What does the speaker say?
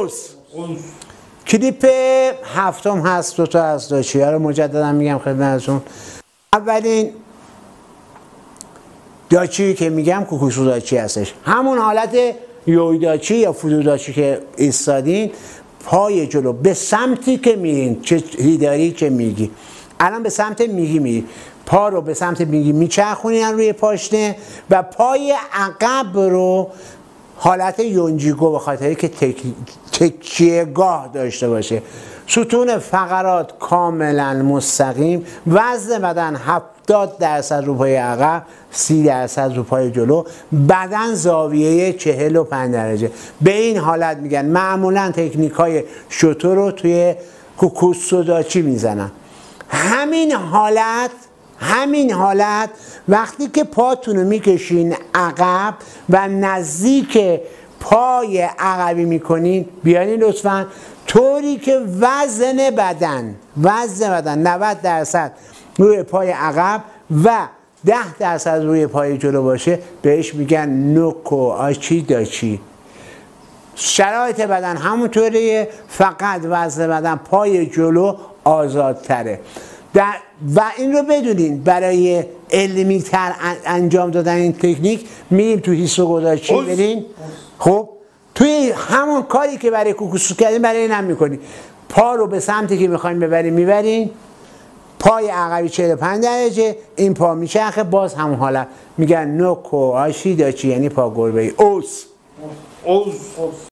اوس. کلیپ هفتم هست، دو تا از داچی ها رو مجددا میگم خدمتتون. اولین داچی که میگم کوکوسو داچی هستش، همون حالت یوی داچی یا فودو داچی که ایستادین، پای جلو به سمتی که میرین، چه هیداری که میگی، الان به سمت میگی میری، پا رو به سمت میگی میچرخونین روی پاشنه و پای عقب رو حالت یونجیگو به خاطری که تکیه گاه داشته باشه، ستون فقرات کاملا مستقیم، وزن بدن 70% رو پای عقب، 30% رو پای جلو، بدن زاویه 45 درجه. به این حالت میگن معمولا تکنیک های شوتو رو توی کوکوسو داچی میزنن. همین حالت وقتی که پاتون رو میکشین عقب و نزدیک پای عقبی میکنین، بیانین لطفا، طوری که وزن بدن 90% روی پای عقب و 10% روی پای جلو باشه، بهش میگن نوکو آچی داچی. شرایط بدن همونطوریه، فقط وزن بدن پای جلو آزادتره. و این رو بدونین برای علمی تر انجام دادن این تکنیک میریم تو هیسوگو داچی برین. خب توی همون کاری که برای کوکوسو کردیم برای این هم میکنین. پا رو به سمتی که میخواین ببرین میبرین، پای عقبی 45 درجه، این پا میچرخه، باز همون حالت میگن نوکو آشی داچی، یعنی پا گربه اوس.